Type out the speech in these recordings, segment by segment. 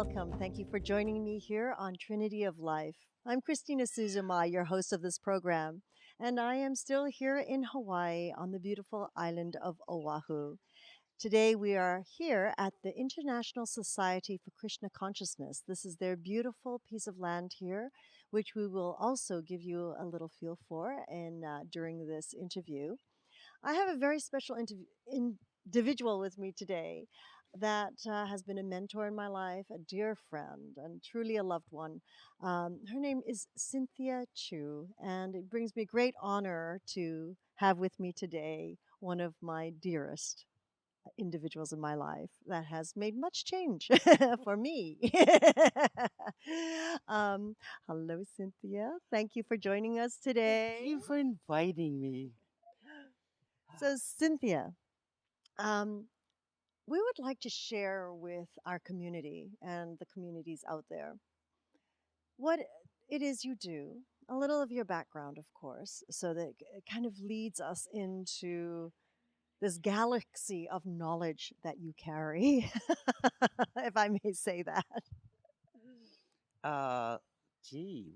welcome. Thank you for joining me here on Trinity of Life. I'm Christina Suzuma, your host of this program, and I am still here in Hawaii on the beautiful island of Oahu. Today, we are here at the International Society for Krishna Consciousness. This is their beautiful piece of land here, which we will also give you a little feel for during this interview. I have a very special individual with me today that has been a mentor in my life, a dear friend, and truly a loved one. Her name is Cynthia Chu, and it brings me great honor to have with me today one of my dearest individuals in my life that has made much change for me. um, Hello, Cynthia. Thank you for joining us Thank today. you for inviting me. So, Cynthia, um, we would like to share with our community and the communities out there what it is you do, a little of your background, of course, so that it kind of leads us into this galaxy of knowledge that you carry, if I may say that. Uh,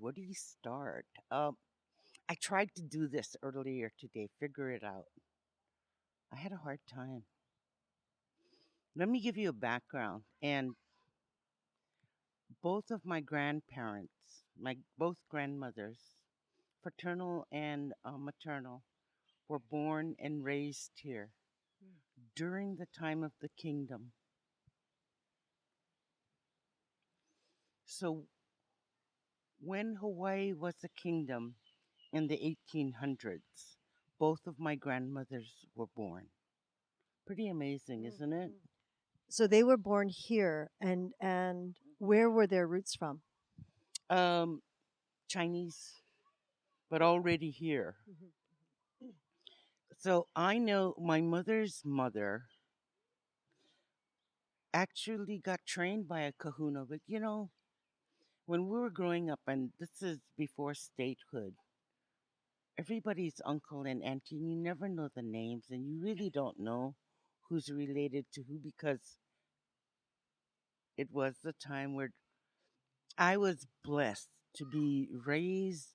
where do you start? I tried to do this earlier today, figure it out. I had a hard time. Let me give you a background. And both of my grandparents, my both grandmothers, paternal and maternal, were born and raised here during the time of the kingdom. So when Hawaii was a kingdom in the 1800s, both of my grandmothers were born. Pretty amazing, Mm, isn't it? mm. So they were born here, and where were their roots from? Um, Chinese, but already here. Mhm. So I know my mother's mother actually got trained by a kahuna, but when we were growing up, and this is before statehood, everybody's uncle and auntie, and you never know the names, and you really don't know who's related to who because it was the time where I was blessed to be raised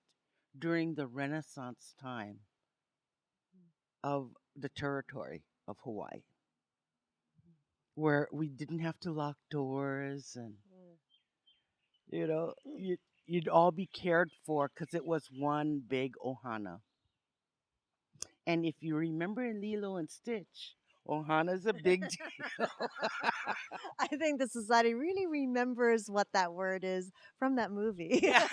during the Renaissance time of the territory of Hawaii, where we didn't have to lock doors and, you know, you'd all be cared for because it was one big ohana. And if you remember Lilo and Stitch, ohana's a big deal. I think the society really remembers what that word is from that movie. Yeah.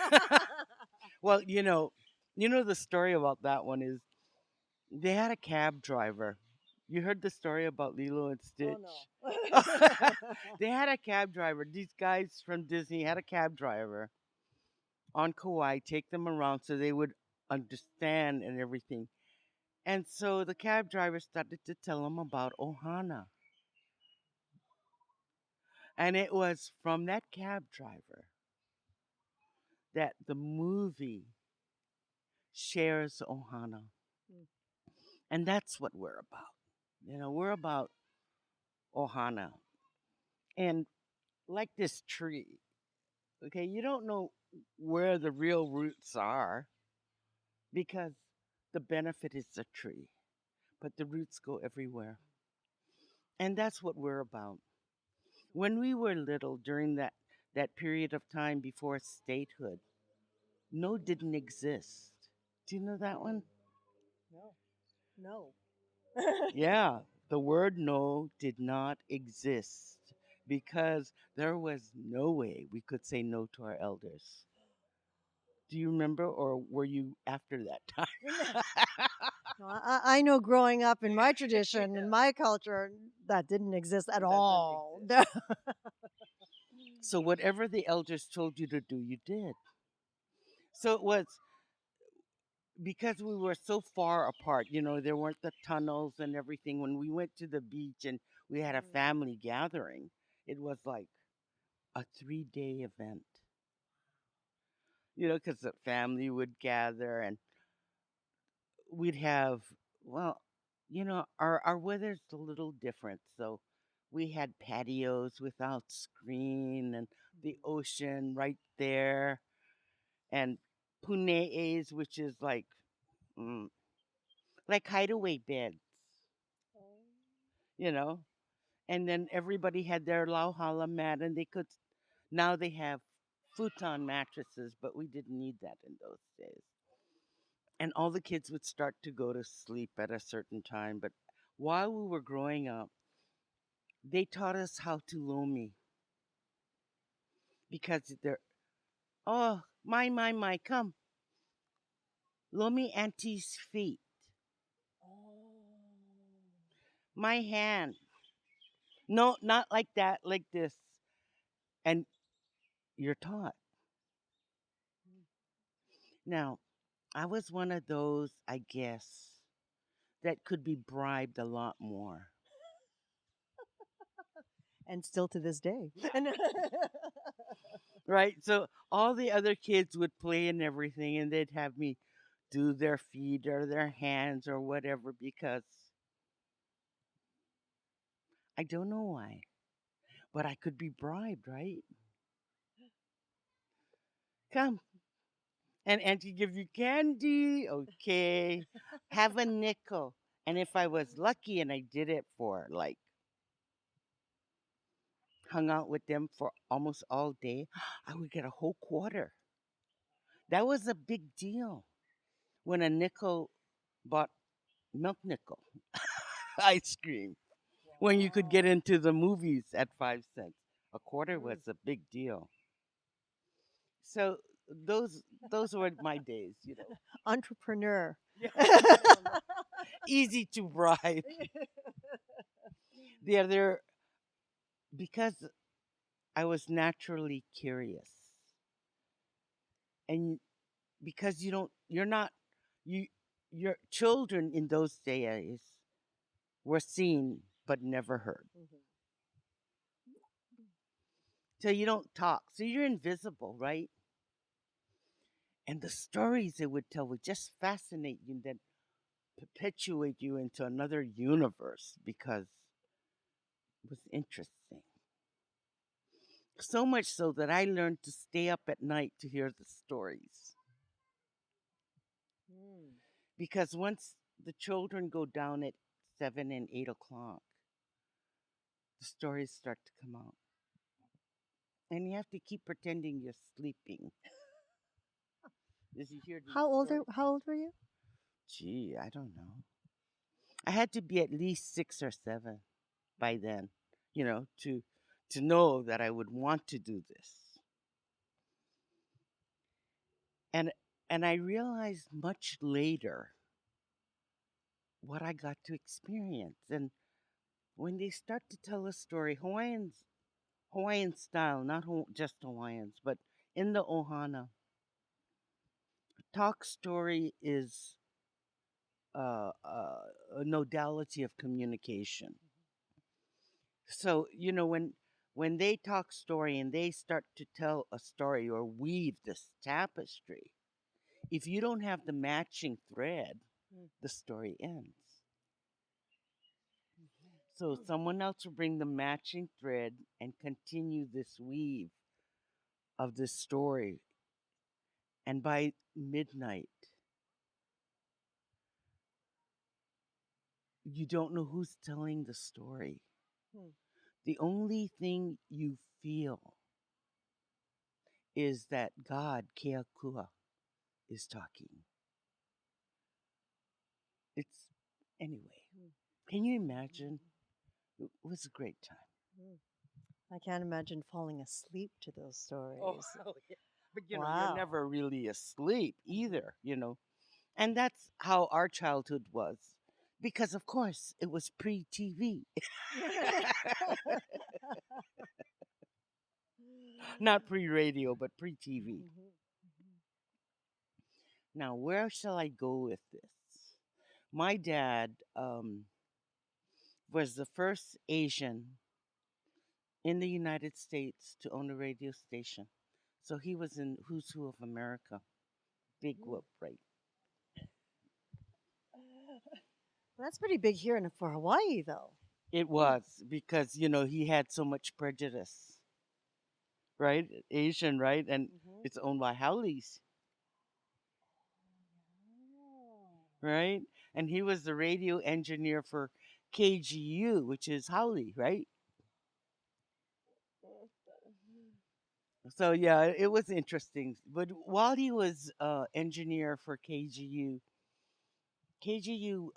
Well, the story about that one is they had a cab driver. You heard the story about Lilo and Oh Stitch? no. They had a cab driver. These guys from Disney had a cab driver on Kauai, take them around so they would understand and everything. And so the cab driver started to tell them about Ohana. And it was from that cab driver that the movie shares Ohana. And that's what we're about. We're about Ohana. And like this tree, okay, you don't know where the real roots are because the benefit is the tree, but the roots go everywhere. And that's what we're about. When we were little, during that period of time before statehood, no didn't exist. Do you know that one? No. No. Yeah, the word no did not exist because there was no way we could say no to our elders. Do you remember, or were you after that time? No, I know growing up in my tradition, in my culture, that didn't exist at Doesn't all. exist. So whatever the elders told you to do, you did. So it was because we were so far apart, there weren't the tunnels and everything. When we went to the beach and we had a family gathering, it was like a 3-day event, because the family would gather and we'd have, well, our weather's a little different. So we had patios without screen and the ocean right there, and punees, which is mm, like hideaway beds, you know. And then everybody had their lauhala mat, and they could. Now they have futon mattresses, but we didn't need that in those days. And all the kids would start to go to sleep at a certain time. But while we were growing up, they taught us how to lomi because they're, oh, my, come, lomi auntie's feet, my hand. No, not like that, like this. And you're taught. Now, I was one of those, I guess, that could be bribed a lot more. And still to this day. And Right? So all the other kids would play and everything, and they'd have me do their feet or their hands or whatever because I don't know why, but I could be bribed, right? Come. And Auntie gives you candy. Okay. Have a nickel. And if I was lucky and I did it for like hung out with them for almost all day, I would get a whole quarter. That was a big deal when a nickel bought milk nickel ice cream. When you could get into the movies at 5 cents, a quarter was a big deal. So those those were my days, you know. entrepreneur. Yeah, easy to bribe. The other because I was naturally curious, and because you're not you your children in those days were seen but never heard. Mhm. So you don't talk. So you're invisible, right? And the stories they would tell would just fascinate you and then perpetuate you into another universe because it was interesting. So much so that I learned to stay up at night to hear the stories. Mm. Because once the children go down at 7 and 8 o'clock, the stories start to come out. And you have to keep pretending you're sleeping as you hear these stories. How old were you? Gee, I don't know. I had to be at least 6 or 7 by then, to know that I would want to do this. And and I realized much later what I got to experience. And when they start to tell a story, Hawaiian style, not just Hawaiians, but in the Ohana, talk story is a modality of communication. So when they talk story and they start to tell a story or weave this tapestry, if you don't have the matching thread, Mm. the story ends. So someone else will bring the matching thread and continue this weave of this story. And by midnight, you don't know who's telling the story. Mm. The only thing you feel is that God, Keakua, is talking. It's anyway. Mm. Can you imagine? It was a great time. Mm. I can't imagine falling asleep to those Oh, stories. yeah. But you're Wow. never really asleep either. And that's how our childhood was. Because of course it was pre-TV. Not pre-radio, but pre-TV. Mhm. Now, where shall I go with this? My dad was the first Asian in the United States to own a radio station. So he was in Who's Who of America. Big Mm. whoop, right? That's pretty big here for Hawaii, though. It Mm. was because, he had so much prejudice. right? Asian, right? And Mhm. it's owned by Howleys, Oh. right? And he was the radio engineer for KGU, which is Howley, right? So yeah, it was interesting. But while he was engineer for KGU, KGU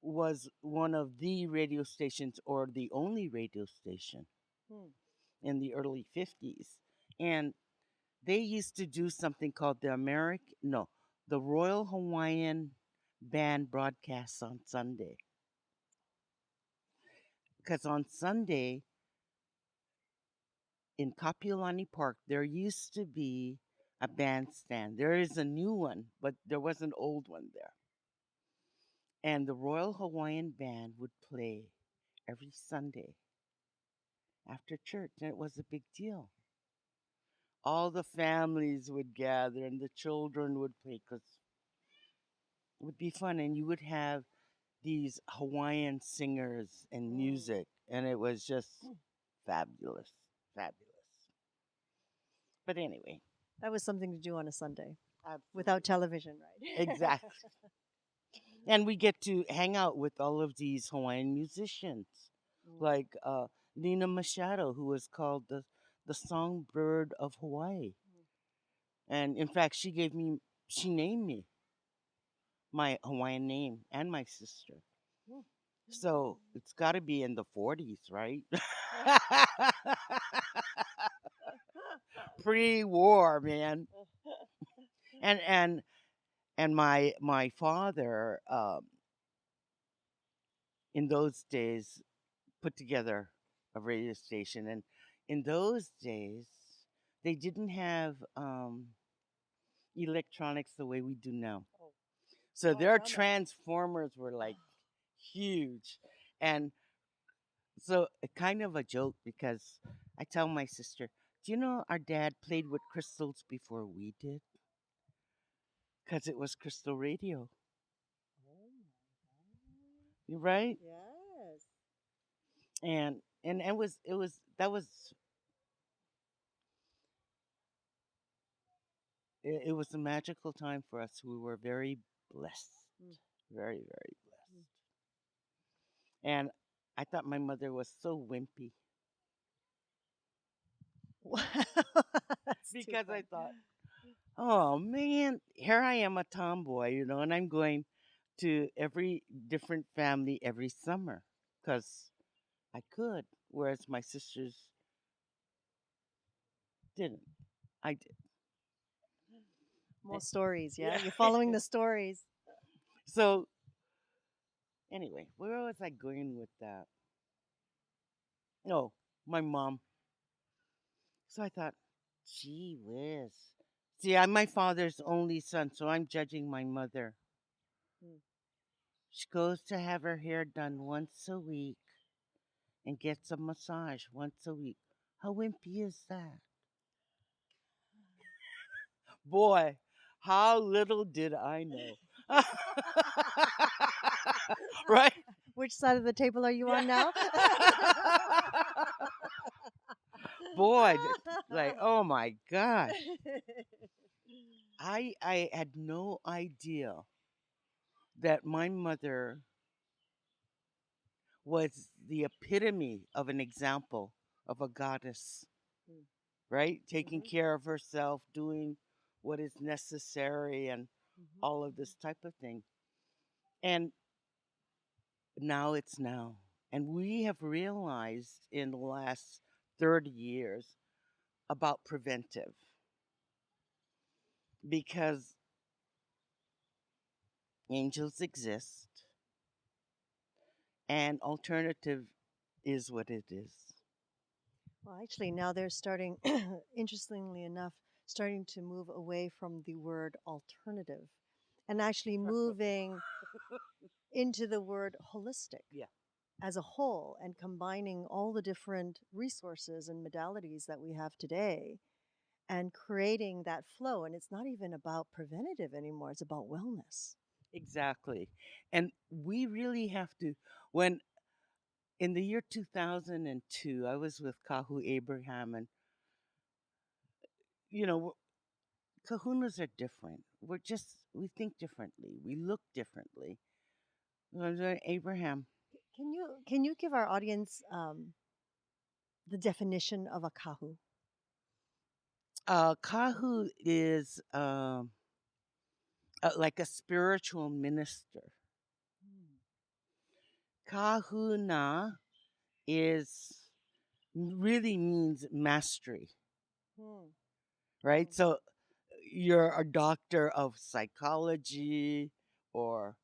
was one of the radio stations, or the only radio station Hmm. in the early 50s. And they used to do something called the Royal Hawaiian Band broadcasts on Sunday. Because on Sunday in Kapiolani Park, there used to be a bandstand. There is a new one, but there was an old one there. And the Royal Hawaiian Band would play every Sunday after church, and it was a big deal. All the families would gather, and the children would play because it would be fun, and you would have these Hawaiian singers and Mm. music, and it was just fabulous, fabulous. But anyway, That was something to do on a Sunday without absolutely, television, right? exactly. And we get to hang out with all of these Hawaiian musicians, Mm. like Nina Machado, who was called the songbird of Hawaii. And in fact, she named me my Hawaiian name and my sister. Mm. So it's got to be in the 40s, right? Pre-war, man. And my father, in those days, put together a radio station, and in those days they didn't have electronics the way we do now. Oh, So oh, their tell me. transformers were like huge. And so kind of a joke, because I tell my sister, do you know our dad played with crystals before we did? Because it was crystal radio. Oh my You're right. God. Yes. And it was that was it was a magical time for us. We were very blessed, Mm. very very blessed. Mm. And I thought my mother was so wimpy, Wow. That's too because I fun. thought, oh man, here I am, a tomboy, and I'm going to every different family every summer because I could, whereas my sisters didn't. I did. More stories, yeah? Yeah. You're following the stories. So anyway, where was I going with that? Oh, my mom. So I thought, gee whiz. See, I'm my father's only son, so I'm judging my mother. Mm. She goes to have her hair done once a week and gets a massage once a week. How wimpy is that? Boy, how little did I know. Right? Which side of the table are you Yeah. on now? Boy, like, oh my gosh. I had no idea that my mother was the epitome of an example of a goddess, Mm. right? Taking Mhm. care of herself, doing what is necessary, and Mhm. all of this type of thing. And now it's now. And we have realized in the last 30 years about preventive, because angels exist and alternative is what it is. Well, actually, now they're starting, interestingly enough, starting to move away from the word alternative and actually moving into the word holistic Yeah, as a whole and combining all the different resources and modalities that we have today and creating that flow. And it's not even about preventative anymore, it's about wellness. exactly. And we really have to, when in the year 2002, I was with Kahu Abraham, and you know, kahunas are different. We think differently. We look differently. Abraham. Can you give our audience the definition of a kahu? Kahu is like a spiritual minister. Mm. Kahuna is really means mastery, Hmm. right? Hmm. So you're a doctor of psychology or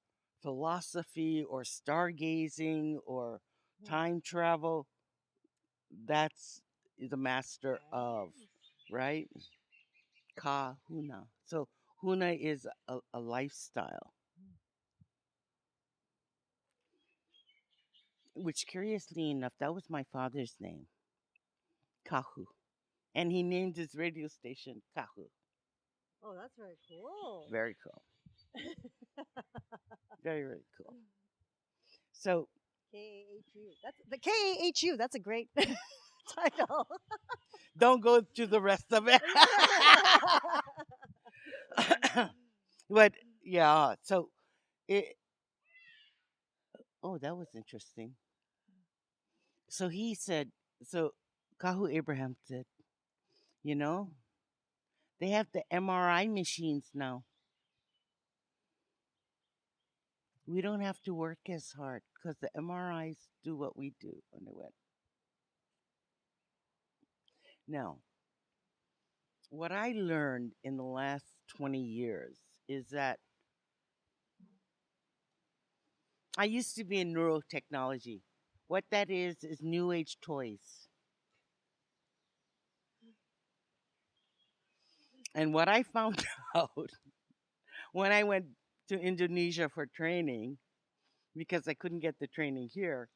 philosophy or stargazing or Hmm. time travel. That's the master of, right? Kahuna. So huna is a lifestyle, Hmm. which curiously enough, that was my father's name, Kahu. And he named his radio station Kahu. Oh, that's very cool. Very cool. Very, very cool. So KAHU. That's the KAHU. That's a great title. don't go to the rest of it. But yeah, so it, oh, that was interesting. So he said, so Kahu Abraham said, you know, they have the MRI machines now. We don't have to work as hard because the MRIs do what we do. And I went, now, what I learned in the last 20 years is that I used to be in neurotechnology. What that is new age toys. And what I found out when I went to Indonesia for training, because I couldn't get the training here,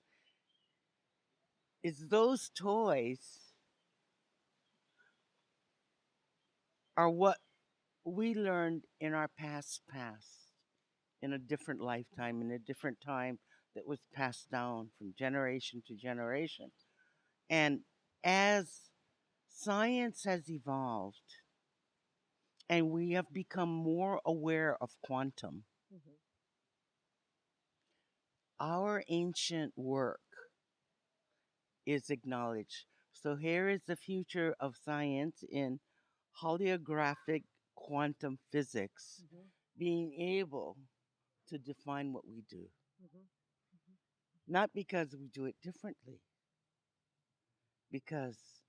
is those toys are what we learned in our past, in a different lifetime, in a different time that was passed down from generation to generation. And as science has evolved and we have become more aware of quantum, Mhm. our ancient work is acknowledged. So here is the future of science in holographic quantum physics Mhm. being able to define what we do. Mhm. Mhm. Not because we do it differently, because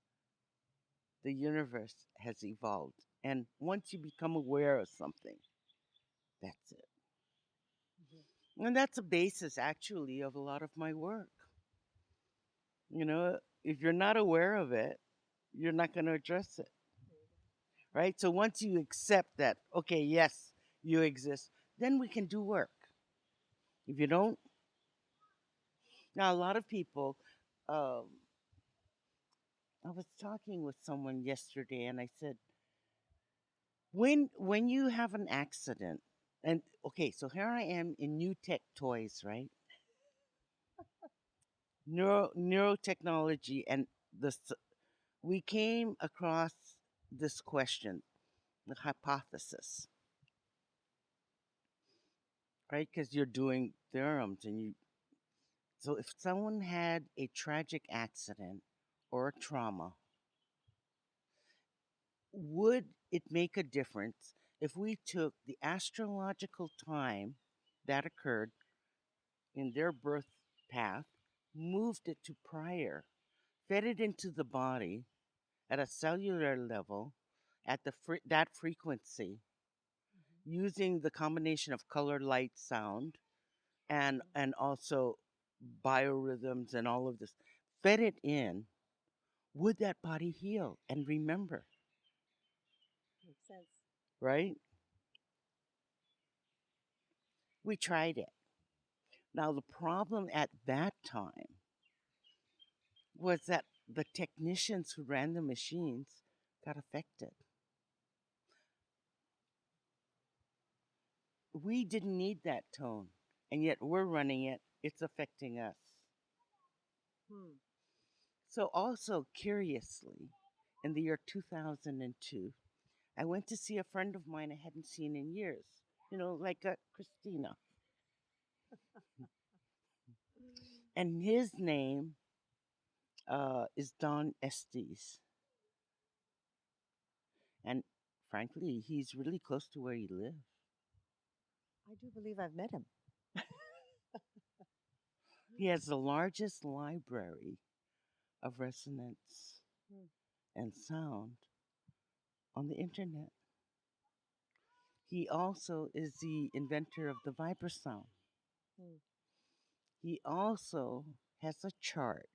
the universe has evolved. And once you become aware of something, that's it. Mhm. And that's a basis, actually, of a lot of my work. You know, if you're not aware of it, you're not going to address it, There you go. right? So once you accept that, okay, yes, you exist, then we can do work. If you don't, now a lot of people, um, I was talking with someone yesterday and I said, when you have an accident, and okay, so here I am in new tech toys, right? Neurotechnology, and we came across this question, the hypothesis, right? Because you're doing theorems, and you so if someone had a tragic accident or a trauma, would it make a difference if we took the astrological time that occurred in their birth path, moved it to prior, fed it into the body at a cellular level at that frequency, Mhm. using the combination of color, light, sound, and Mhm. and also biorhythms and all of this, fed it in, would that body heal and remember, Makes sense. right? We tried it. Now the problem at that time was that the technicians who ran the machines got affected. We didn't need that tone, and yet we're running it. It's affecting us. Hmm. So, also curiously, in the year 2002, I went to see a friend of mine I hadn't seen in years. Like Christina. And his name is Don Estes. And frankly, he's really close to where you live. I do believe I've met him. He has the largest library of resonance Mm, and sound on the internet. He also is the inventor of the vibrasound. mm. He also has a chart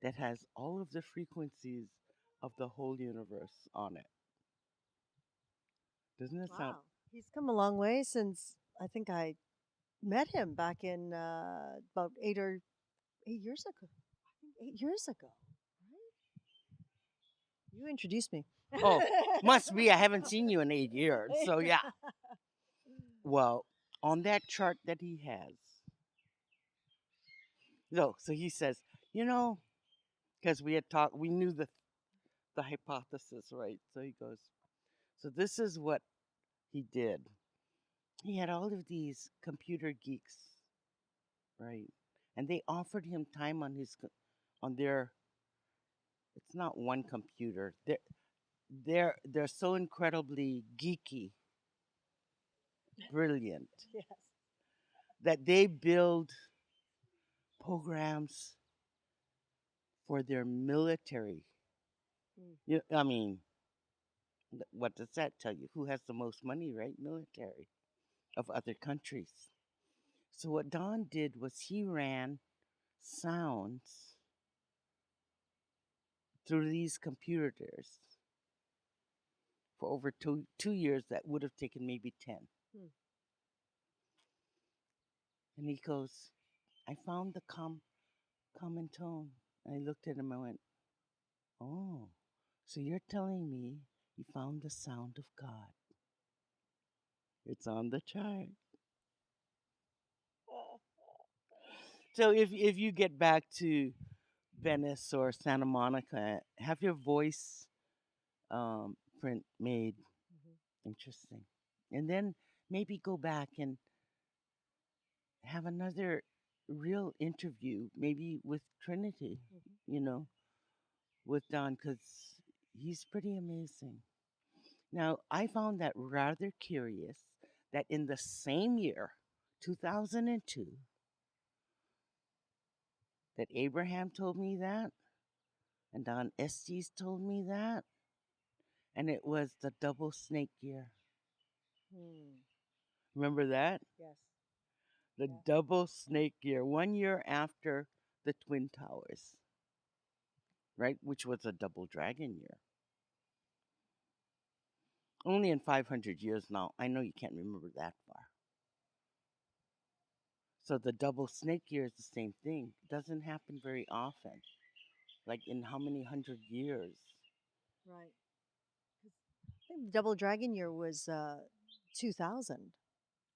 that has all of the frequencies of the whole universe on it. Doesn't that sound? Wow. He's come a long way since I think I met him back in about 8 years ago. I think 8 years ago. Right? You introduced me. Oh, must be. I haven't seen you in 8 years. So, yeah. Well, on that chart that he has, no, so he says, you know, because we had talked, we knew the hypothesis, right? So he goes, so this is what he did. He had all of these computer geeks, right? And they offered him time on on their. It's not one computer. They're so incredibly geeky, brilliant Yes. that they build programs for their military. Mm. I mean, what does that tell you? Who has the most money, right? Military of other countries. So what Don did was he ran sounds through these computers for over 2 years that would have taken maybe 10. Mm. And he goes, I found the common tone. And I looked at him and I went, oh, so you're telling me you found the sound of God. It's on the chart. So if you get back to Venice or Santa Monica, have your voice print made Mhm. interesting. And then maybe go back and have another real interview, maybe with Trinity, Mhm. you know, with Don, because he's pretty amazing. Now, I found that rather curious that in the same year, 2002, that Abraham told me that, and Don Estes told me that, and it was the double snake year. Mm. Remember that? Yes. The Yeah. double snake year, 1 year after the Twin Towers, right? Which was a double dragon year. Only in 500 years now. I know you can't remember that far. So the double snake year is the same thing. It doesn't happen very often. Like in how many hundred years? Right. 'Cause I think the Double Dragon year was 2000,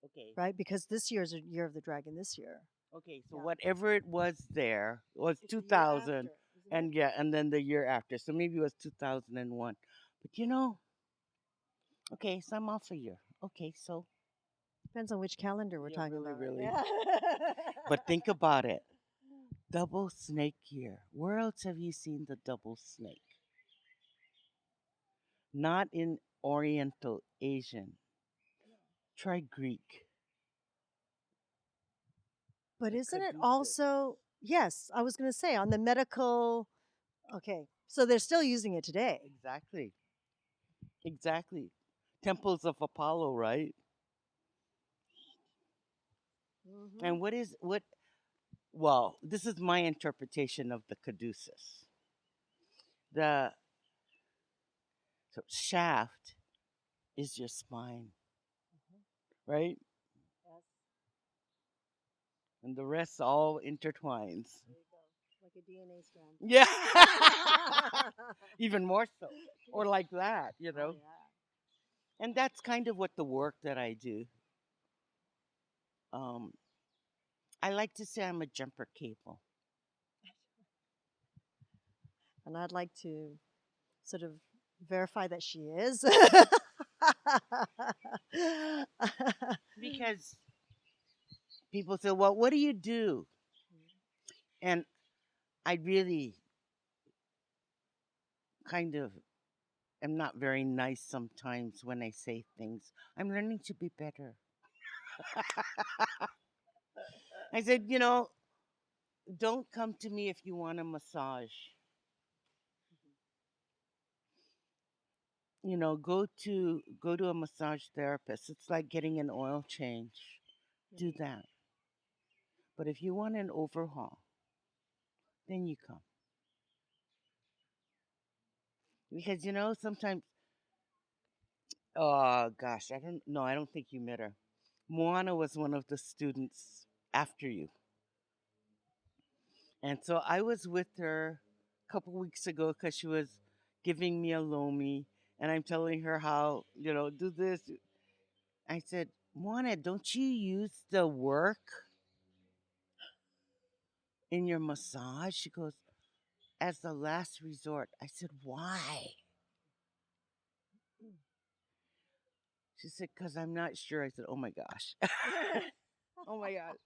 Okay. right? Because this year's a year of the dragon this year. Okay, so Yeah. whatever it was there was It's the year 2000, after, isn't it? and yeah, and then the year after. So maybe it was 2001. But okay, so I'm off a year. Okay, so Depends on which calendar we're yeah, talking really, about, right? really. Yeah. But think about it. Double snake year. Where else have you seen the double snake? Not in Oriental Asian. Try Greek. But The isn't it caduceus. also, yes, I was going to say on the medical, okay, so they're still using it today. Exactly. Exactly. Temples of Apollo, right? Hmm. And what well, this is my interpretation of the caduceus. The shaft is your spine, right? Yes, And the rest all intertwines. there you go. Like a DNA strand. Yeah. Even more so. Or like that. Oh, yeah. And that's kind of what the work that I do. Um, I like to say I'm a jumper cable. And I'd like to sort of verify that she is. Because people say, well, what do you do? And I really kind of am not very nice sometimes when I say things. I'm learning to be better. I said, don't come to me if you want a massage. Go to a massage therapist. It's like getting an oil change. Do that. But if you want an overhaul, then you come. Because sometimes, oh gosh, I don't know. I don't think you met her. Moana was one of the students after you. And so I was with her a couple weeks ago because she was giving me a lomi, and I'm telling her how, do this. I said, Moana, don't you use the work in your massage? She goes, as the last resort. I said, why? She said, because I'm not sure. I said, oh my gosh. Oh my gosh.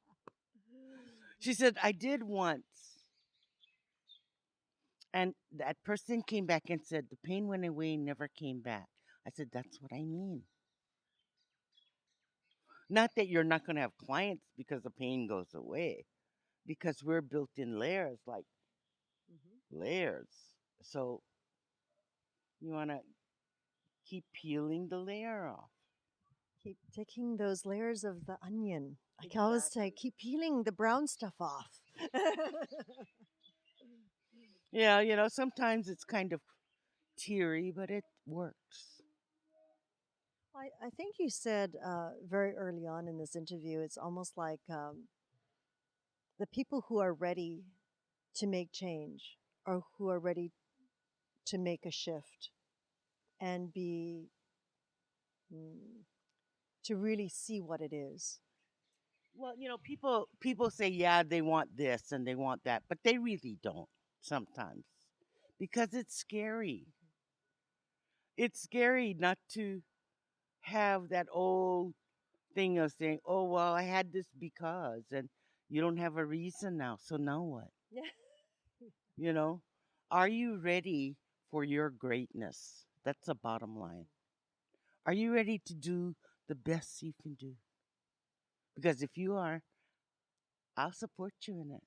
She said, I did once. And that person came back and said, the pain went away and never came back. I said, that's what I mean. Not that you're not going to have clients because the pain goes away, because we're built in layers, like layers. So you want to keep peeling the layer off. Keep taking those layers of the onion. I can always say, Exactly. keep peeling the brown stuff off. Yeah, sometimes it's kind of teary, but it works. I think you said very early on in this interview, it's almost like the people who are ready to make change or who are ready to make a shift and be mm, to really see what it is. Well, people say yeah, they want this and they want that, but they really don't sometimes because it's scary. It's scary not to have that old thing of saying, "Oh, well, I had this because," and you don't have a reason now. So now what? Yeah. You know, are you ready for your greatness? That's the bottom line. Are you ready to do the best you can do? Because if you are, I'll support you in it.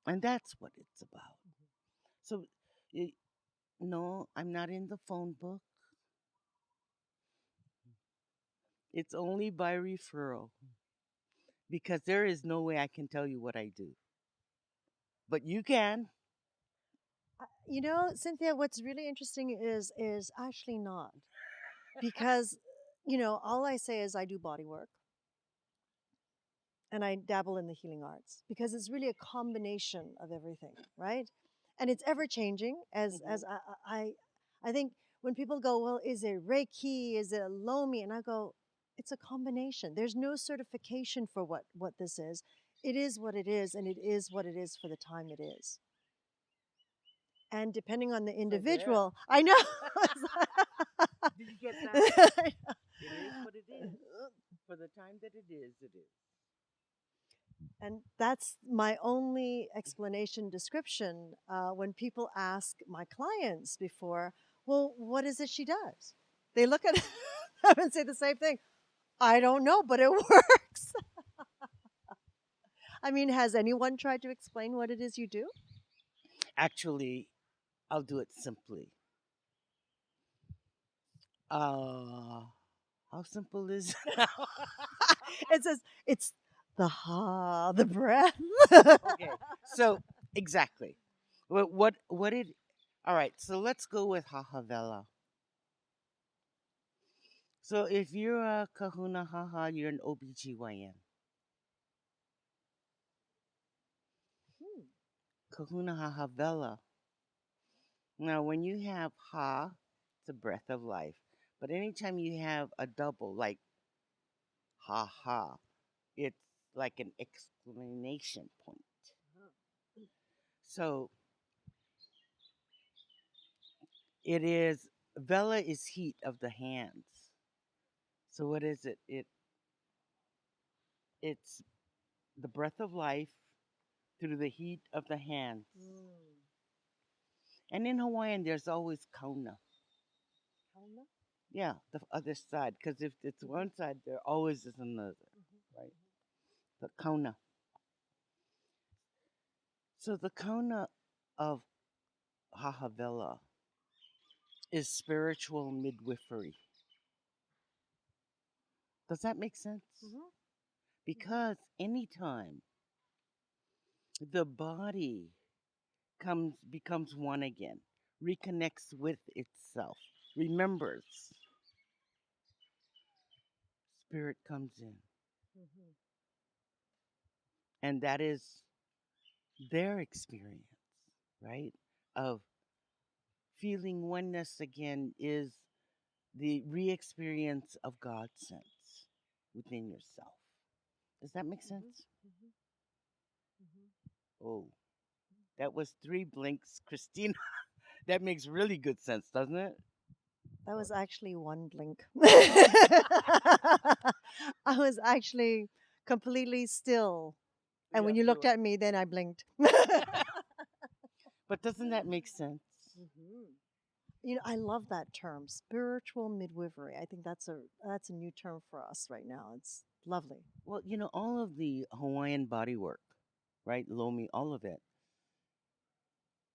And that's what it's about. So, y- no, I'm not in the phone book. It's only by referral because there is no way I can tell you what I do. But you can. Cynthia, what's really interesting is actually not because all I say is I do body work and I dabble in the healing arts because it's really a combination of everything, right? And it's ever changing. As Hmm. I think when people go, well, is it Reiki? Is it Lomi? And I go, it's a combination. There's no certification for what this is. It is what it is, and it is what it is for the time it is. And depending on the So there. individual, I know. Did you get that? It is what it is. For the time that it is, it is. And that's my only explanation description when people ask my clients before, well, what is it she does? They look at them and say the same thing. I don't know, but it works. I mean, has anyone tried to explain what it is you do? Actually, I'll do it simply. Uh, how simple is it now? It says it's the breath. Okay, so exactly. What it? All right, so let's go with Hahavela. So if you're a Kahuna Haha, you're an OBGYN. Hmm. Kahuna Hahavela. Now, when you have Ha, it's a breath of life. But anytime you have a double, like Ha Ha, it's like an exclamation point. So It is Vela is heat of the hands. So what is it? It's the breath of life through the heat of the hands. Mm. And in Hawaiian, there's always kauna. Kauna? Yeah, the other side. Because if it's Mhm. one side, there always is another, Mhm. right? The kauna. So the kauna of Hahavela is spiritual midwifery. Does that make sense? Mhm. Mhm. Because anytime the body comes becomes one again, reconnects with itself, remembers, spirit comes in. Mhm. And that is their experience, right? Of feeling oneness again is the re experience of God's sense within yourself. Does that make Mhm. sense? Mhm. Mhm. Oh, that was three blinks, Christina. That makes really good sense, doesn't it? That Oh, was actually one blink. oh, I was actually completely still. And yeah, when you you looked were. at me, then I blinked. But doesn't that make sense? Mhm. I love that term, spiritual midwifery. I think that's a new term for us right now. It's lovely. Well, all of the Hawaiian body work, right? Lomi, all of it,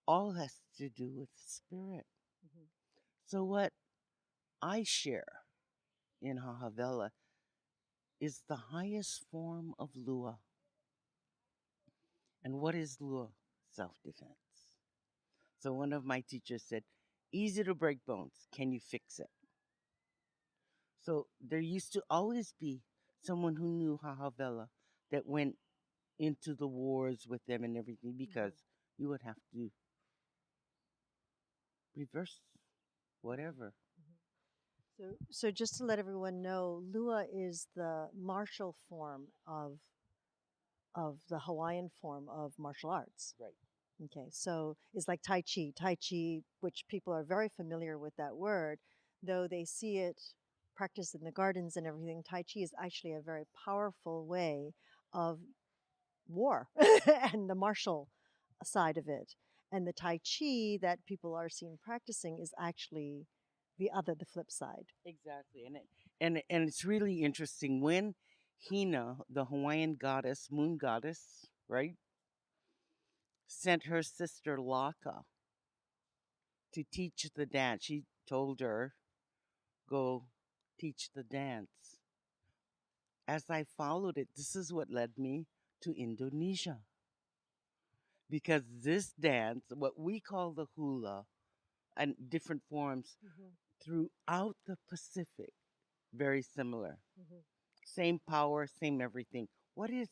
all has to do with spirit. Mhm. So what I share in Hahavela is the highest form of lua. And what is lua? Self defense. So one of my teachers said, easy to break bones. Can you fix it? So there used to always be someone who knew Hahavela that went into the wars with them and everything because Mhm. you would have to reverse Mhm. whatever. Mhm. So just to let everyone know, Lua is the martial form of the Hawaiian form of martial arts. Right. Okay, so it's like Tai Chi. Tai Chi, which people are very familiar with that word, though they see it practiced in the gardens and everything. Tai Chi is actually a very powerful way of war and the martial side of it. And the Tai Chi that people are seen practicing is actually the flip side. Exactly. And it's really interesting when Hina, the Hawaiian goddess, moon goddess, right, sent her sister Laka to teach the dance. She told her, go teach the dance. As I followed it, this is what led me to Indonesia. Because this dance, what we call the hula, and different forms Mhm. throughout the Pacific, very similar. Mhm. Same power, same everything. What is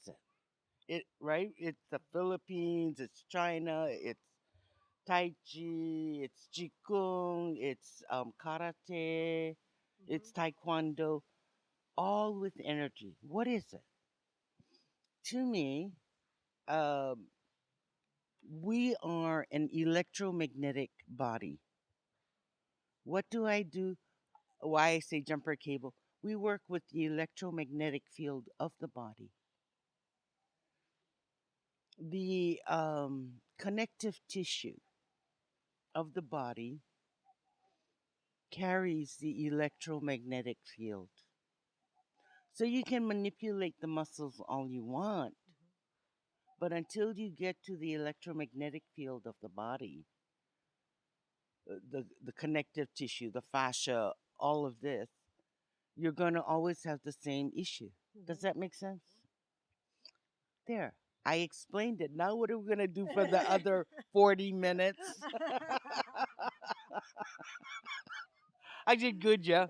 it? Right? It's the Philippines, it's China, it's Tai Chi, it's Qigong, it's karate, it's Mhm. Taekwondo, all with energy. What is it? To me, um, we are an electromagnetic body. What do I do? Why I say jumper cable? We work with the electromagnetic field of the body. The connective tissue of the body carries the electromagnetic field. So you can manipulate the muscles all you want, but until you get to the electromagnetic field of the body, the connective tissue, the fascia, all of this, you're going to always have the same issue. Does Mhm. that make sense? There. I explained it. Now what are we going to do for the other 40 minutes? I did good, yeah.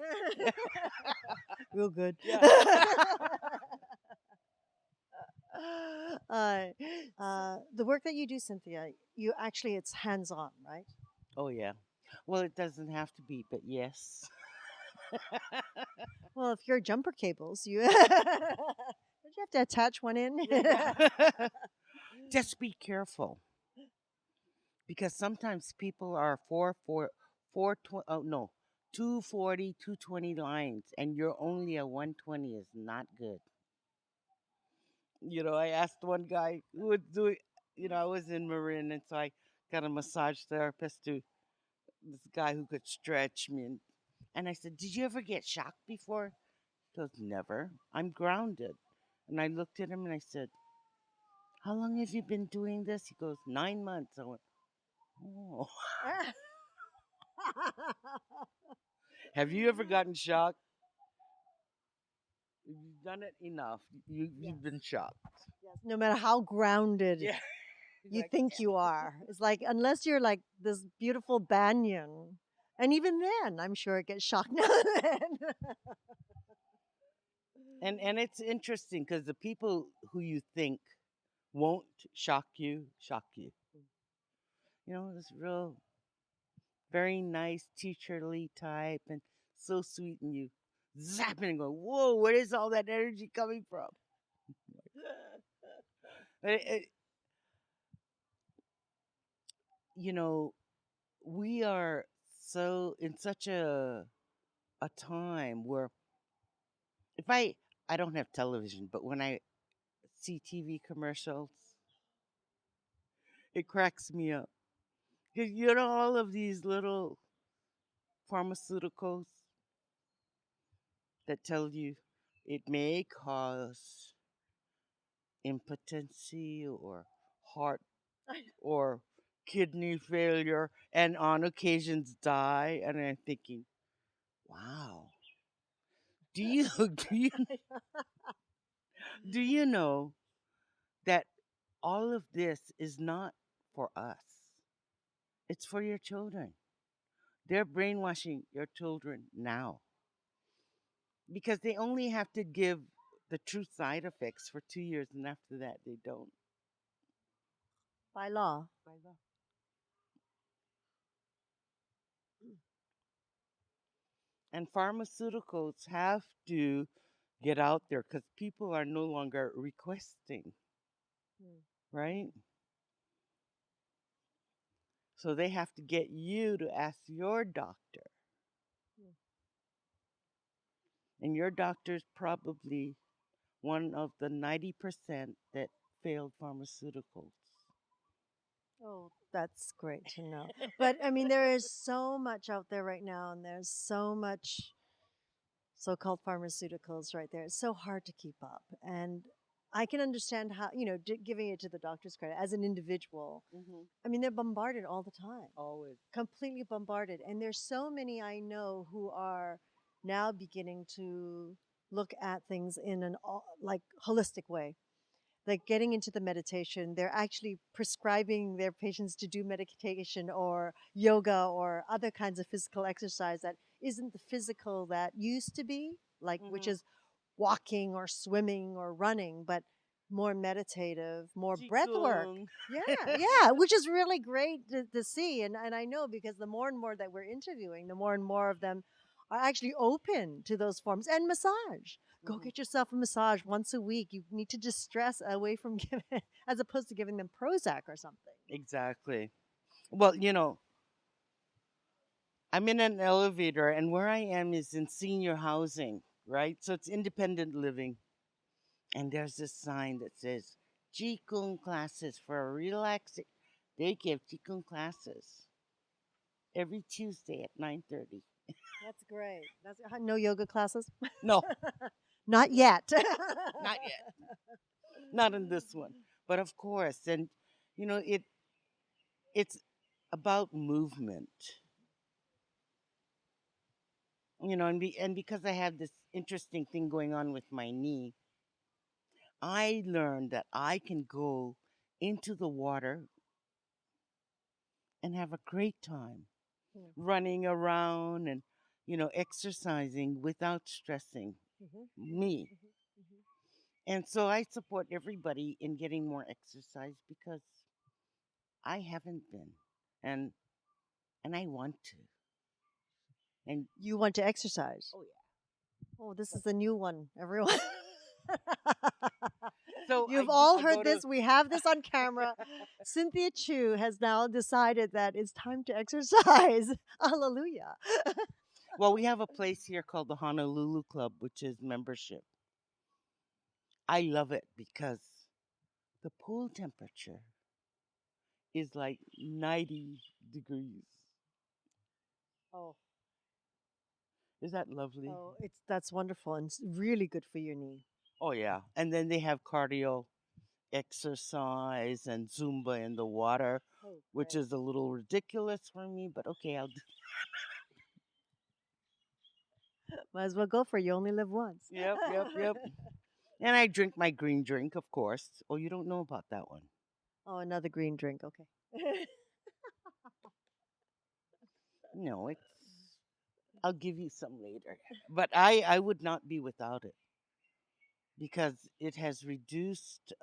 Real good. Yeah. uh, the work that you do, Cynthia, it's hands on, right? Oh yeah. Well, it doesn't have to be, but yes. Well, if you're jumper cables, you don't you have to attach one in. Yeah. Just be careful because sometimes people are 4 foot Oh no, 240, 220 lines, and you're only a 120 is not good. I asked one guy who would do it. I was in Marin, and so I got a massage therapist to this guy who could stretch me. And I said, "Did you ever get shocked before?" He goes, "Never. I'm grounded." And I looked at him and I said, "How long have you been doing this?" He goes, "9 months." I went, "Oh, have you ever gotten shocked? If you've done it enough, Yes, you've been shocked." yes. No matter how grounded Yeah. you Like, think you are, it's like unless you're like this beautiful banyan, and even then, I'm sure it gets shocked now and then. and it's interesting because the people who you think won't shock you shock you. This real very nice teacherly type and so sweet, and you zapping and go, "Whoa, where is all that energy coming from?" It, it, you know, we are so in such a time where if I don't have television, but when I see TV commercials, it cracks me up. 'Cause all of these little pharmaceuticals that tell you it may cause impotency or heart or kidney failure and on occasions die, and I'm thinking, wow, do you do you know that all of this is not for us, it's for your children. They're brainwashing your children now because they only have to give the true side effects for 2 years, and after that they don't. By law. By law. And pharmaceuticals have to get out there because people are no longer requesting, Mm, right? So they have to get you to ask your doctor. mm. And your doctor's probably one of the 90% that failed pharmaceuticals. Oh, that's great to know. But I mean, there is so much out there right now, and there's so much so-called pharmaceuticals right there. It's so hard to keep up. And I can understand how, giving it to the doctor's credit as an individual. Hmm. I mean, they're bombarded all the time, Always. completely bombarded. And there's so many I know who are now beginning to look at things in an like holistic way, like getting into the meditation. They're actually prescribing their patients to do meditation or yoga or other kinds of physical exercise that isn't the physical that used to be, like which Hmm. is walking or swimming or running, but more meditative, more breath work. Qigong. Yeah, yeah, which is really great to see. And I know because the more and more that we're interviewing, the more and more of them are actually open to those forms and massage. Go Hmm. get yourself a massage once a week. You need to distress away from giving, as opposed to giving them Prozac or something. Exactly. Well, I'm in an elevator, and where I am is in senior housing, right? So it's independent living. And there's this sign that says Qigong classes for relaxing. They give Qigong classes every Tuesday at 9:30. That's great. That's no yoga classes. No, Not yet. not yet. Not in this one. But of course, and it's about movement. And because I have this interesting thing going on with my knee, I learned that I can go into the water and have a great time Mm, running around and exercising without stressing mhm, me. mhm, mhm. And so I support everybody in getting more exercise because I haven't been, and I want to. And You want to exercise. oh yeah, Oh, this but is a new one, everyone. So You've all I heard go to this. We have this on camera. Cynthia Chu has now decided that it's time to exercise. Hallelujah. well, we have a place here called the Honolulu Club, which is membership. I love it because the pool temperature is like 90 degrees. Oh, Is that lovely? oh, it's that's wonderful and it's really good for your knee. Oh yeah. And then they have cardio exercise and Zumba in the water, Oh, which great. is a little ridiculous for me, but okay, I'll do. Might as well go for it. You only live once. Yep, yep, yep. And I drink my green drink, of course. Oh, you don't know about that one. Oh, another green drink. Okay. No, it's I'll give you some later. But I would not be without it because it has reduced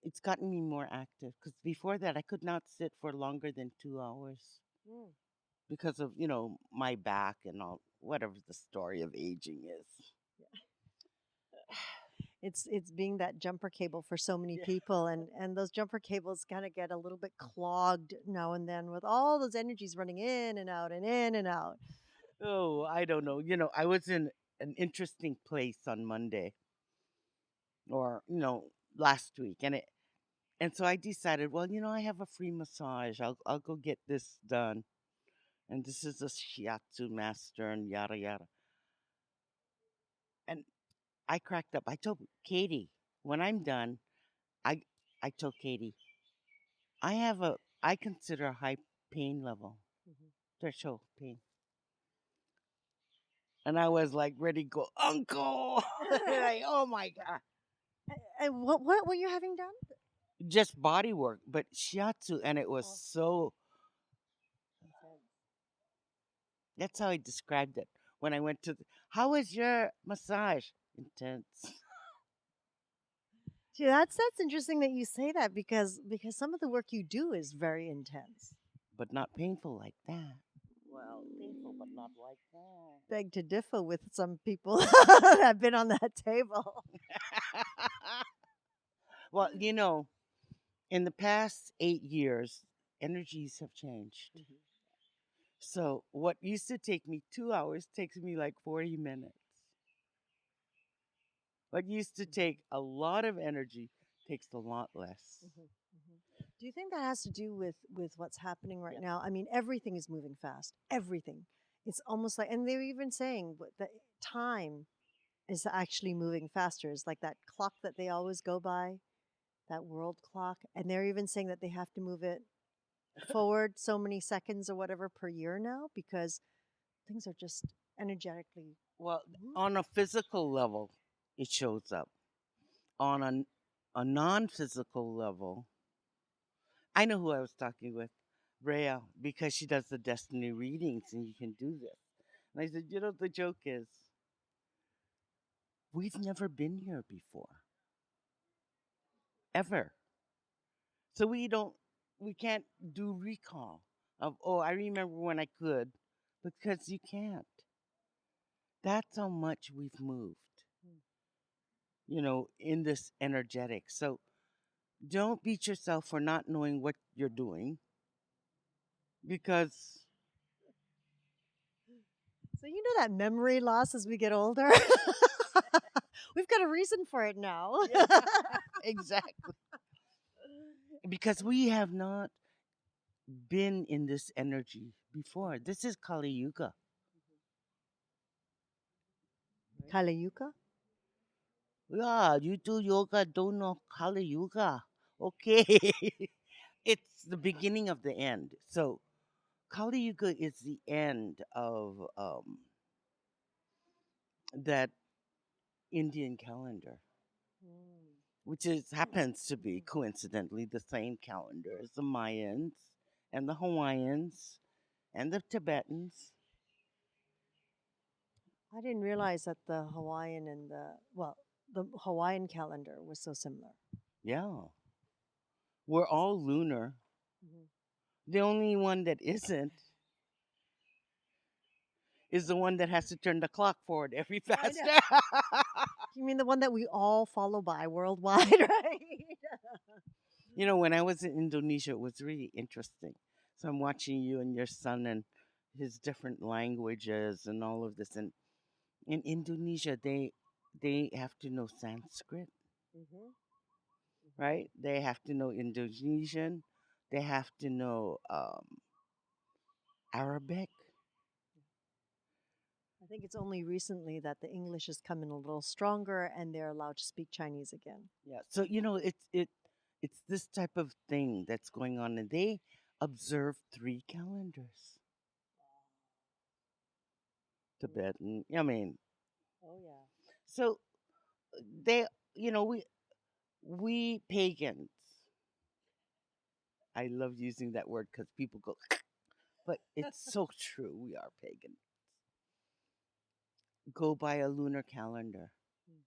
it's gotten me more active because before that I could not sit for longer than 2 hours Mm. because of, my back and all whatever the story of aging is. It's being that jumper cable for so many Yeah. people, and those jumper cables kind of get a little bit clogged now and then with all those energies running in and out and in and out. Oh, I don't know. I was in an interesting place on Monday or, last week and so I decided, well, I have a free massage. I'll go get this done. And this is a shiatsu master and yada yada. And I cracked up. I told Katie, when I'm done, I I told Katie, I consider a high pain level, Mhm. threshold pain. And I was like ready to go, Uncle. Like, oh my God. And what were you having done? Just body work, but shiatsu, and it was Oh, so. intense. That's how I described it when I went to. How was your massage? Intense, Gee, that's interesting that you say that because some of the work you do is very intense. but not painful like that. Well, painful, but not like that. Beg to differ with some people that have been on that table. Well, in the past 8 years, energies have changed. Mhm. So what used to take me 2 hours takes me like 40 minutes. What used to Mhm. take a lot of energy takes a lot less. Mhm. Mhm. Do you think that has to do with what's happening right Yeah. now? I mean, everything is moving fast. Everything. It's almost like, and they're even saying that time is actually moving faster. It's like that clock that they always go by, that world clock, and they're even saying that they have to move it forward so many seconds or whatever per year now because things are just energetically. Well, Mhm. on a physical level, it shows up. On a non physical level, I know who I was talking with, Rhea, because she does the destiny readings and you can do this. And I said, the joke is, we've never been here before, ever. So we can't do recall of, oh, I remember when I could, because you can't. That's how much we've moved, in this energetic. So don't beat yourself for not knowing what you're doing because, So you know that memory loss as we get older. We've got a reason for it now. yeah, exactly. Because we have not been in this energy before. This is Kali Yuga. Kali Yuga? Yeah, you do yoga, don't know Kali Yuga. Okay. It's the beginning of the end. So Kali Yuga is the end of that Indian calendar, Mm. which happens to be coincidentally the same calendar as the Mayans and the Hawaiians and the Tibetans. I didn't realize that the Hawaiian and the Hawaiian calendar was so similar. Yeah, we're all lunar. Mhm. The only one that isn't is the one that has to turn the clock forward every I know. faster. You mean the one that we all follow by worldwide, right? You know, when I was in Indonesia, it was really interesting. So I'm watching you and your son and his different languages and all of this. And in Indonesia, they have to know Sanskrit, Hmm. right? They have to know Indonesian. They have to know Arabic. I think it's only recently that the English has come in a little stronger and they're allowed to speak Chinese again. Yeah. So you know, it's this type of thing that's going on, and they observe 3 calendars. Mm. Tibetan. I mean, Oh, yeah. so they, you know, we pagans. I love using that word because people go, but it's so true. We are pagan. Go by a lunar calendar, Mm.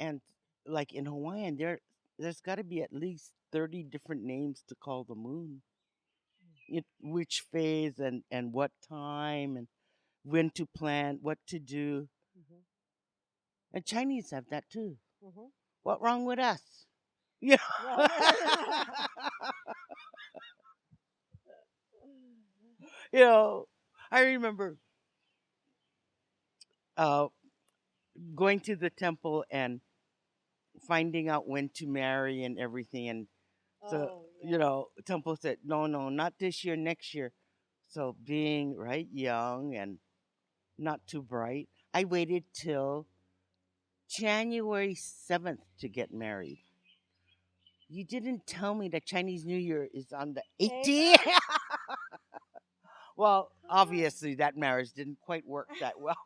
and like in Hawaiian, there's got to be at least 30 different names to call the moon. Which phase and what time and when to plant, what to do. Mm-hmm. And Chinese have that too. Mm-hmm. What wrong with us? Yeah. You know, I remember uh, going to the temple and finding out when to marry and everything. And so, Oh, you yeah. know, temple said, no, no, not this year, next year. So being right young and not too bright, I waited till January 7th to get married. You didn't tell me that Chinese New Year is on the Hey. 18th. Well, obviously that marriage didn't quite work that well.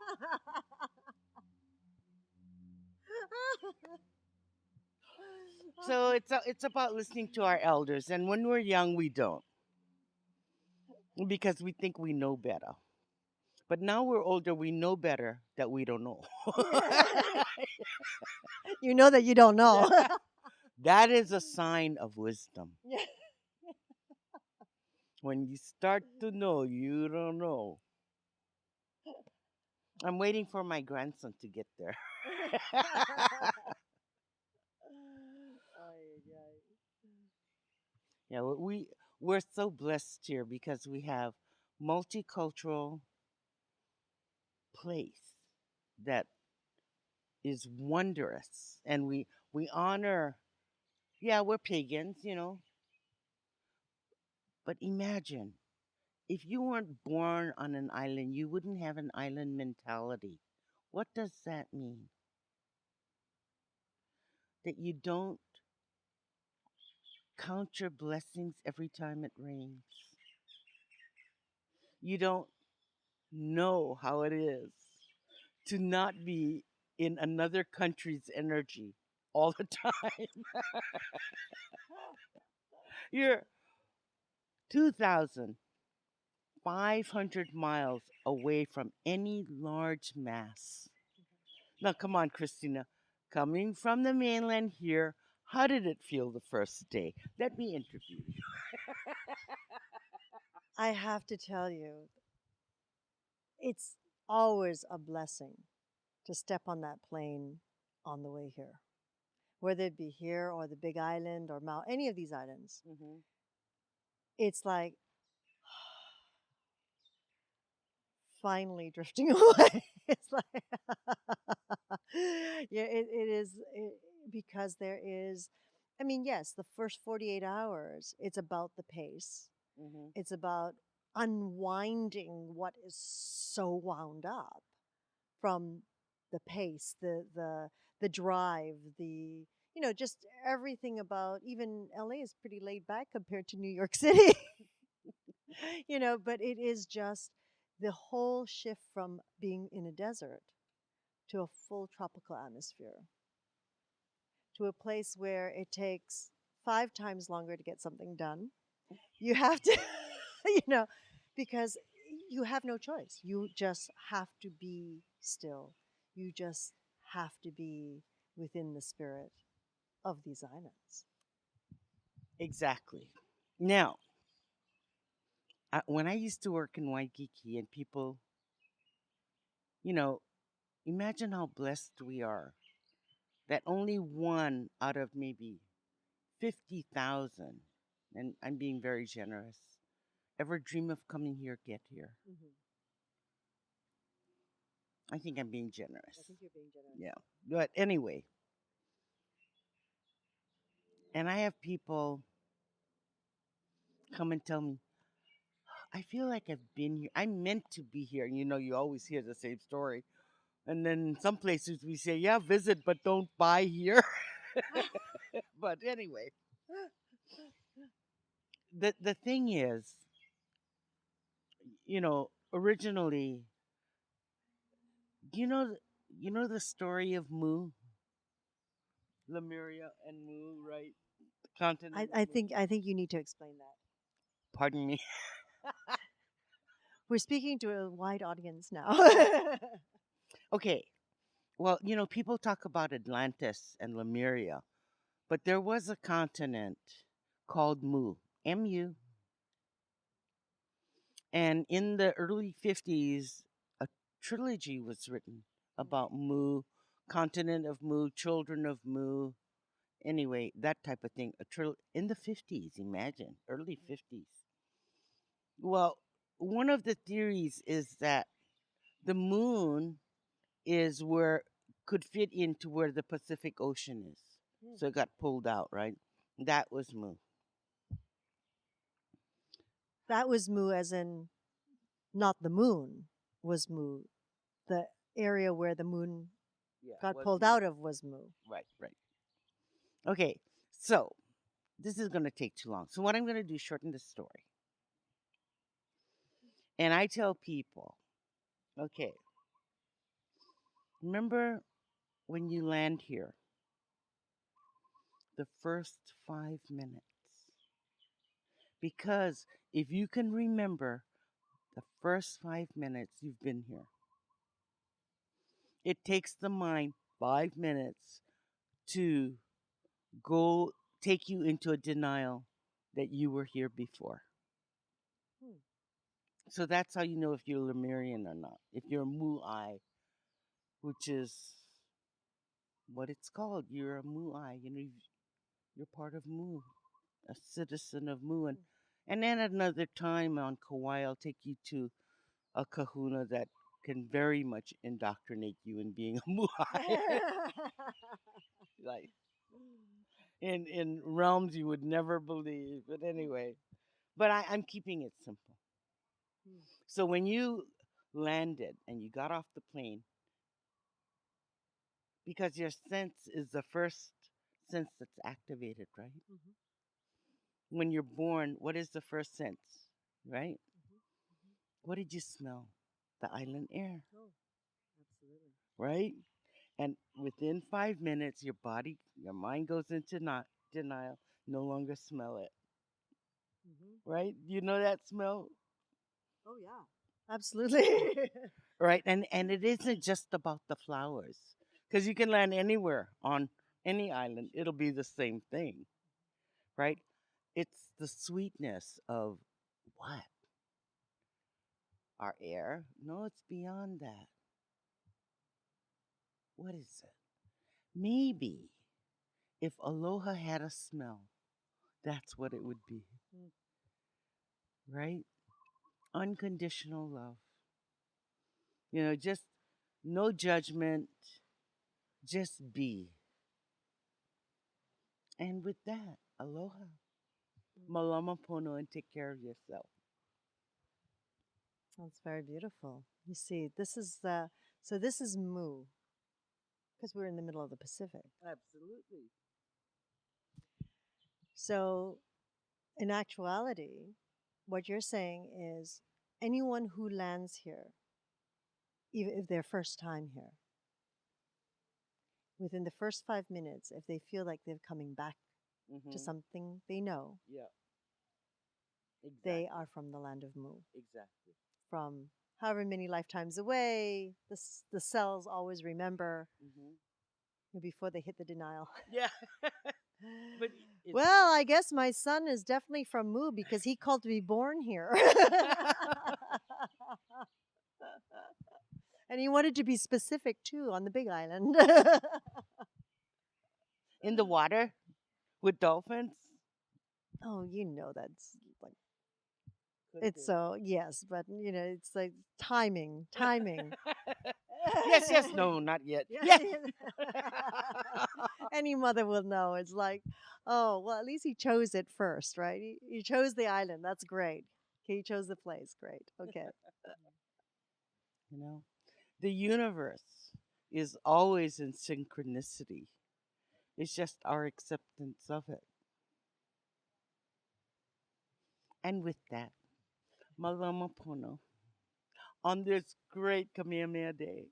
So it's about listening to our elders, and when we're young, we don't because we think we know better. But now we're older, we know better that we don't know. You know that you don't know. That is a sign of wisdom. Yeah. When you start to know, you don't know. I'm waiting for my grandson to get there. Ay, ay. Yeah, we're so blessed here because we have multicultural place that is wondrous, and we honor. Yeah, we're pagans, you know, but imagine if you weren't born on an island, you wouldn't have an island mentality. What does that mean? That you don't count your blessings every time it rains. You don't know how it is to not be in another country's energy all the time. You're 2,500 miles away from any large mass. Now, come on, Christina. Coming from the mainland here, how did it feel the first day? Let me interview you. I have to tell you, it's always a blessing to step on that plane on the way here, whether it be here or the Big Island or Mount, any of these islands. Hmm. It's like finally drifting away. It's like, yeah, it is because there is, I mean, yes, the first 48 hours, it's about the pace. Hmm. It's about unwinding what is so wound up from the pace, the drive, just everything about even LA is pretty laid back compared to New York City. But it is just the whole shift from being in a desert to a full tropical atmosphere, to a place where it takes 5 times longer to get something done. You have to, you know, because you have no choice. You just have to be still. You just have to be within the spirit of these islands. Exactly. Now, when I used to work in Waikiki and people, you know, imagine how blessed we are. that only one out of maybe 50,000, and I'm being very generous, ever dream of coming here, get here. Mhm. I think I'm being I generous. think you're being generous. Yeah. But anyway, and I have people come and tell me, I feel like I've been here. I'm meant to be here. And you always hear the same story. And then in some places we say, yeah, visit, but don't buy here. But anyway, the thing is, originally, you know, the story of Mu, Lemuria and Mu, right? The continent of Mu. I think you need to explain that. Pardon me. We're speaking to a wide audience now. Okay. Well, people talk about Atlantis and Lemuria, but there was a continent called Mu, Mu. And in the early 50s, a trilogy was written about Mu, continent of Mu, children of Mu. Anyway, that type of thing. In the 50s, imagine, early 50s. Well, one of the theories is that the moon is where could fit into where the Pacific Ocean is. Hmm. So it got pulled out, right? That was Mu. That was Mu, as in not the moon was Mu. The area where the moon Yeah, got was pulled Mu. out of was Mu. Right, right. Okay, so this is going to take too long. So what I'm going to do is shorten the story. And I tell people, okay, remember when you land here, the first 5 minutes. Because if you can remember the first 5 minutes you've been here, it takes the mind 5 minutes to go take you into a denial that you were here before. Hmm. So that's how you know if you're Lemurian or not. If you're Mu'ai, which is what it's called, you're a Mu'ai. You're part of Mu, a citizen of Mu. And then at another time on Kauai, I'll take you to a kahuna that can very much indoctrinate you in being a Mu'ai. Like in realms you would never believe. But anyway, but I'm keeping it simple. Hmm. So when you landed and you got off the plane, because your sense is the first sense that's activated, right? Mhm. When you're born, what is the first sense, right? Mhm. Mhm. What did you smell? The island air, Oh, absolutely. right? And within 5 minutes, your mind goes into not denial, no longer smell it, Mhm. right? You know that smell, Oh, yeah. Absolutely. right? And it isn't just about the flowers, because you can land anywhere on any island, it'll be the same thing, right? It's the sweetness of what? Our air? No, it's beyond that. What is it? Maybe if aloha had a smell, that's what it would be, Mm. right? Unconditional love. Just no judgment, just be. And with that, aloha. Mm. Malama pono and take care of yourself. That's very beautiful. You see, this is Mu, because we're in the middle of the Pacific. Absolutely. So, in actuality, what you're saying is anyone who lands here, even if they're first time here, within the first 5 minutes, if they feel like they're coming back to Mm-hmm. something they know, Yeah, they exactly. are from the land of Mu. Exactly. From however many lifetimes away, the cells always remember Mm-hmm. before they hit the denial. Yeah, but it's. Well, I guess my son is definitely from Mu because he called to be born here. And he wanted to be specific too on the big island. In the water with dolphins? Oh, you know that's like Could it's do. so yes, but it's like timing, timing. Yes, yes, no, not yet. Yeah, Yes. any mother will know. It's like, oh, well, at least he chose it first, right? He chose the island. That's great. Okay, he chose the place. Great. Okay. You know, the universe is always in synchronicity. It's just our acceptance of it. And with that, Malama Pono on this great Kamehameha Day.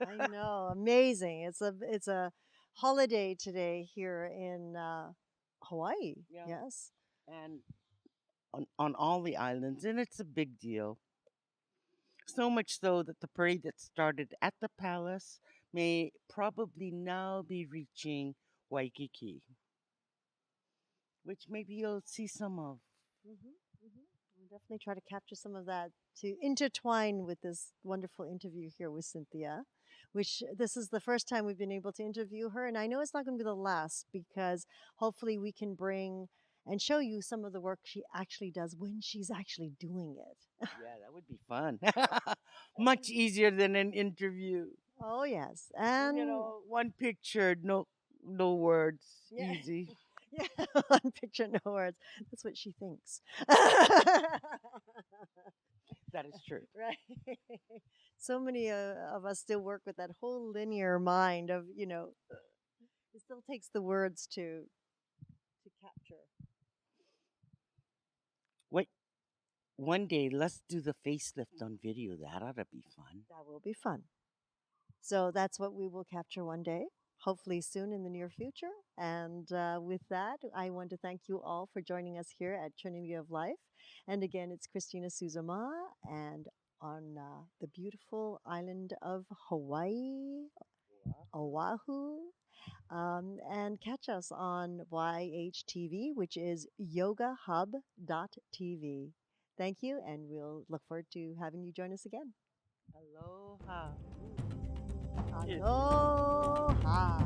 I know, amazing. It's a holiday today here in Hawaii. Yeah. Yes. And on all the islands, and it's a big deal. So much so that the parade that started at the palace may probably now be reaching Waikiki, which maybe you'll see some of. We'll definitely try to capture some of that to intertwine with this wonderful interview here with Cynthia, which this is the first time we've been able to interview her. And I know it's not going to be the last because hopefully we can bring and show you some of the work she actually does when she's actually doing it. Yeah, that would be fun. Much easier than an interview. Oh, yes. You And know, one picture, no words, yeah, easy. yeah, on picture, no words. That's what she thinks. That is true. Right. So many of us still work with that whole linear mind of, it still takes the words to capture. Wait, one day let's do the facelift on video. That ought to be fun. That will be fun. So that's what we will capture one day, hopefully soon in the near future. And with that, I want to thank you all for joining us here at Trinity of Life. And again, it's Christina Suzuma and on the beautiful island of Hawaii, Oahu. And catch us on YHTV, which is yogahub.tv. Thank you, and we'll look forward to having you join us again. Aloha. Aloha.